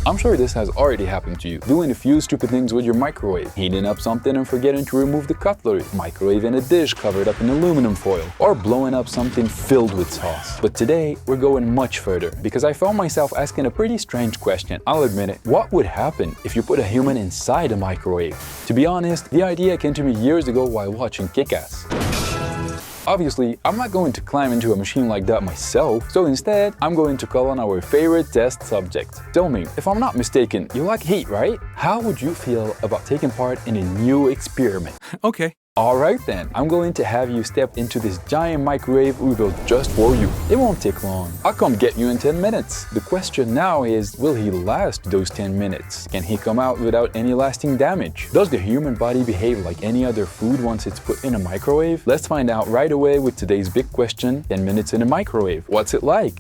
I'm sure this has already happened to you, doing a few stupid things with your microwave, heating up something and forgetting to remove the cutlery, microwaving a dish covered up in aluminum foil, or blowing up something filled with sauce. But today, we're going much further, because I found myself asking a pretty strange question. I'll admit it. What would happen if you put a human inside a microwave? To be honest, the idea came to me years ago while watching Kick-Ass. Obviously, I'm not going to climb into a machine like that myself, so instead, I'm going to call on our favorite test subject. Tell me, if I'm not mistaken, you like heat, right? How would you feel about taking part in a new experiment? Okay. Alright then, I'm going to have you step into this giant microwave we built just for you. It won't take long. I'll come get you in 10 minutes. The question now is, will he last those 10 minutes? Can he come out without any lasting damage? Does the human body behave like any other food once it's put in a microwave? Let's find out right away with today's big question, 10 minutes in a microwave. What's it like?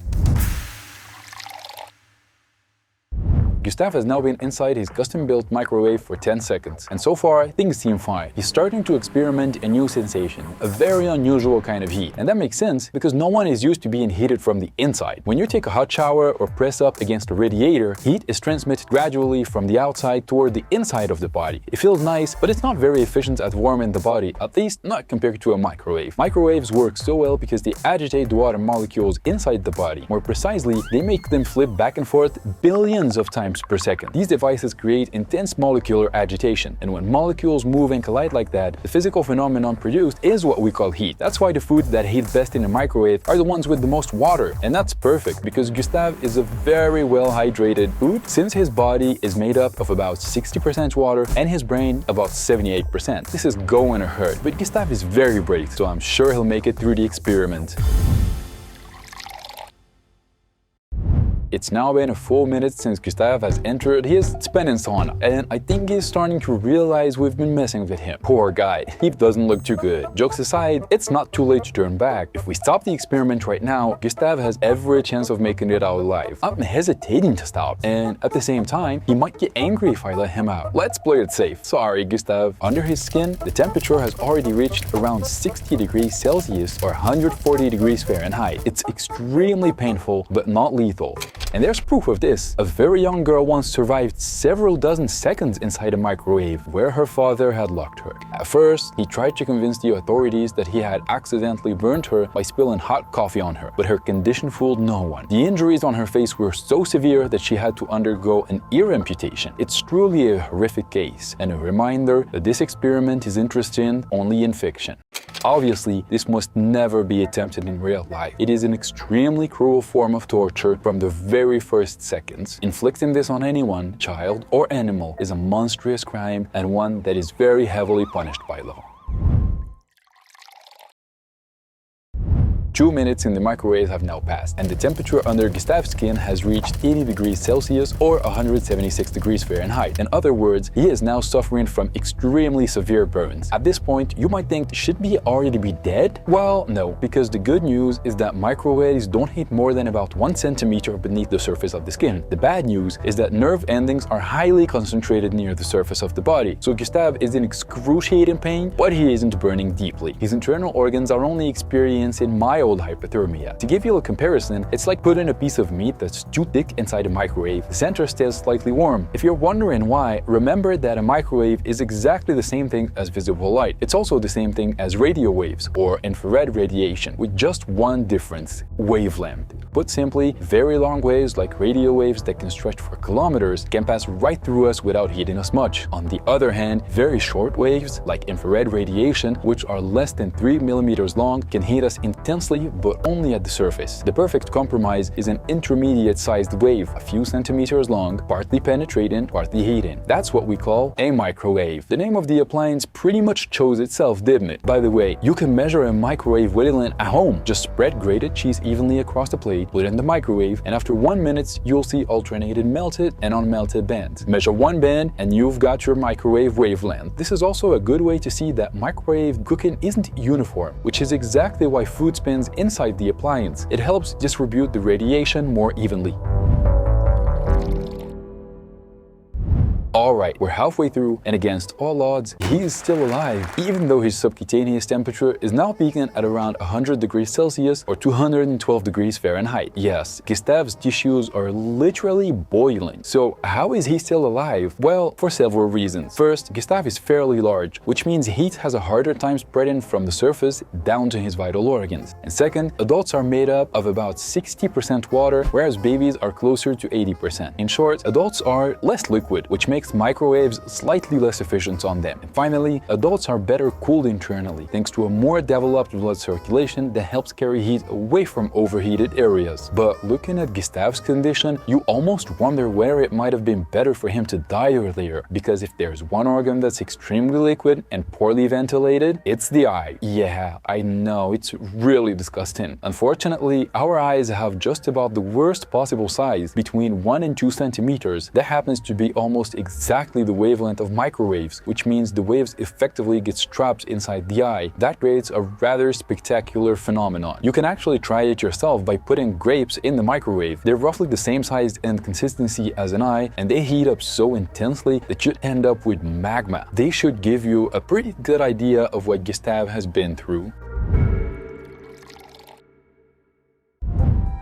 Gustave has now been inside his custom-built microwave for 10 seconds, and so far, things seem fine. He's starting to experiment a new sensation, a very unusual kind of heat. And that makes sense because no one is used to being heated from the inside. When you take a hot shower or press up against a radiator, heat is transmitted gradually from the outside toward the inside of the body. It feels nice, but it's not very efficient at warming the body, at least not compared to a microwave. Microwaves work so well because they agitate the water molecules inside the body. More precisely, they make them flip back and forth billions of times per second. These devices create intense molecular agitation, and when molecules move and collide like that, the physical phenomenon produced is what we call heat. That's why the foods that heat best in a microwave are the ones with the most water, and that's perfect because Gustave is a very well hydrated food since his body is made up of about 60% water and his brain about 78%. This is going to hurt, but Gustave is very brave, so I'm sure he'll make it through the experiment. It's now been a full minute since Gustave has entered his spinning sauna, and I think he's starting to realize we've been messing with him. Poor guy, he doesn't look too good. Jokes aside, it's not too late to turn back. If we stop the experiment right now, Gustave has every chance of making it out alive. I'm hesitating to stop, and at the same time, he might get angry if I let him out. Let's play it safe. Sorry, Gustave. Under his skin, the temperature has already reached around 60 degrees Celsius or 140 degrees Fahrenheit. It's extremely painful, but not lethal. And there's proof of this. A very young girl once survived several dozen seconds inside a microwave where her father had locked her. At first, he tried to convince the authorities that he had accidentally burned her by spilling hot coffee on her, but her condition fooled no one. The injuries on her face were so severe that she had to undergo an ear amputation. It's truly a horrific case, and a reminder that this experiment is interesting only in fiction. Obviously, this must never be attempted in real life. It is an extremely cruel form of torture from the very first seconds. Inflicting this on anyone, child or animal, is a monstrous crime and one that is very heavily punished by law. 2 minutes in the microwave have now passed, and the temperature under Gustave's skin has reached 80 degrees Celsius or 176 degrees Fahrenheit. In other words, he is now suffering from extremely severe burns. At this point, you might think, should he already be dead? Well, no, because the good news is that microwaves don't heat more than about 1 centimeter beneath the surface of the skin. The bad news is that nerve endings are highly concentrated near the surface of the body, so Gustave is in excruciating pain, but he isn't burning deeply. His internal organs are only experiencing mild hypothermia. To give you a comparison, it's like putting a piece of meat that's too thick inside a microwave. The center stays slightly warm. If you're wondering why, remember that a microwave is exactly the same thing as visible light. It's also the same thing as radio waves or infrared radiation, with just one difference: wavelength. Put simply, very long waves like radio waves that can stretch for kilometers can pass right through us without heating us much. On the other hand, very short waves like infrared radiation, which are less than 3 millimeters long, can heat us intensely, but only at the surface. The perfect compromise is an intermediate-sized wave, a few centimeters long, partly penetrating, partly heating. That's what we call a microwave. The name of the appliance pretty much chose itself, didn't it? By the way, you can measure a microwave wavelength at home. Just spread grated cheese evenly across the plate, put it in the microwave, and after 1 minute, you'll see alternated melted and unmelted bands. Measure one band, and you've got your microwave wavelength. This is also a good way to see that microwave cooking isn't uniform, which is exactly why food spins inside the appliance. It helps distribute the radiation more evenly. Alright, we're halfway through, and against all odds, he is still alive, even though his subcutaneous temperature is now peaking at around 100 degrees Celsius or 212 degrees Fahrenheit. Yes, Gustave's tissues are literally boiling. So how is he still alive? Well, for several reasons. First, Gustave is fairly large, which means heat has a harder time spreading from the surface down to his vital organs. And second, adults are made up of about 60% water, whereas babies are closer to 80%. In short, adults are less liquid, which makes microwaves slightly less efficient on them. And finally, adults are better cooled internally, thanks to a more developed blood circulation that helps carry heat away from overheated areas. But looking at Gustave's condition, you almost wonder whether it might have been better for him to die earlier, because if there's one organ that's extremely liquid and poorly ventilated, it's the eye. Yeah, I know, it's really disgusting. Unfortunately, our eyes have just about the worst possible size, between 1 and 2 centimeters. That happens to be almost exactly the wavelength of microwaves, which means the waves effectively get trapped inside the eye. That creates a rather spectacular phenomenon. You can actually try it yourself by putting grapes in the microwave. They're roughly the same size and consistency as an eye, and they heat up so intensely that you'd end up with magma. They should give you a pretty good idea of what Gustave has been through.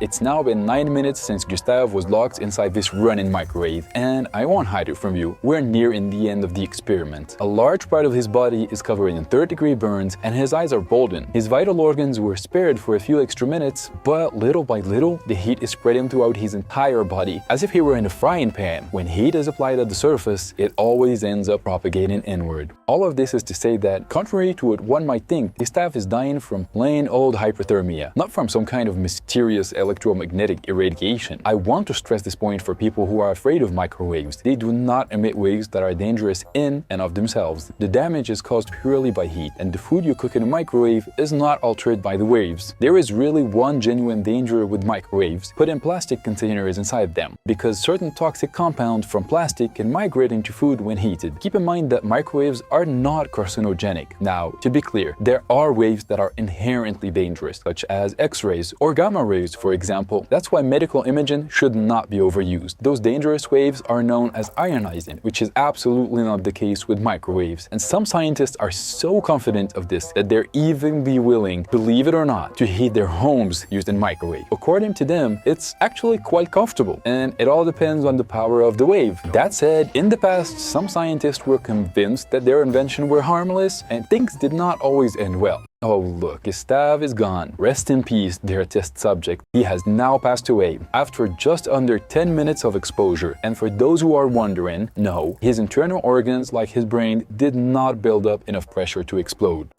It's now been 9 minutes since Gustave was locked inside this running microwave, and I won't hide it from you, we're nearing the end of the experiment. A large part of his body is covered in third-degree burns, and his eyes are bulging. His vital organs were spared for a few extra minutes, but little by little, the heat is spreading throughout his entire body, as if he were in a frying pan. When heat is applied at the surface, it always ends up propagating inward. All of this is to say that, contrary to what one might think, Gustave is dying from plain old hypothermia, not from some kind of mysterious electromagnetic irradiation. I want to stress this point for people who are afraid of microwaves. They do not emit waves that are dangerous in and of themselves. The damage is caused purely by heat, and the food you cook in a microwave is not altered by the waves. There is really one genuine danger with microwaves: putting plastic containers inside them, because certain toxic compounds from plastic can migrate into food when heated. Keep in mind that microwaves are not carcinogenic. Now, to be clear, there are waves that are inherently dangerous, such as X-rays or gamma rays, for example. That's why medical imaging should not be overused. Those dangerous waves are known as ionizing, which is absolutely not the case with microwaves. And some scientists are so confident of this that they're even be willing, believe it or not, to heat their homes using microwave. According to them, it's actually quite comfortable, and it all depends on the power of the wave. That said, in the past, some scientists were convinced that their invention were harmless, and things did not always end well. Oh look, Gustave is gone. Rest in peace, dear test subject. He has now passed away after just under 10 minutes of exposure. And for those who are wondering, no, his internal organs, like his brain, did not build up enough pressure to explode.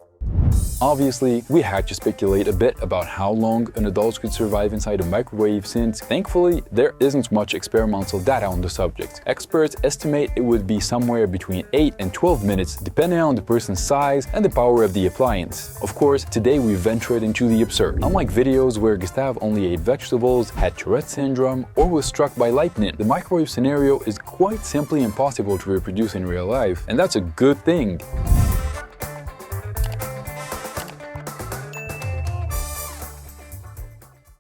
Obviously, we had to speculate a bit about how long an adult could survive inside a microwave, since, thankfully, there isn't much experimental data on the subject. Experts estimate it would be somewhere between 8 and 12 minutes, depending on the person's size and the power of the appliance. Of course, today we ventured into the absurd. Unlike videos where Gustave only ate vegetables, had Tourette's syndrome, or was struck by lightning, the microwave scenario is quite simply impossible to reproduce in real life, and that's a good thing.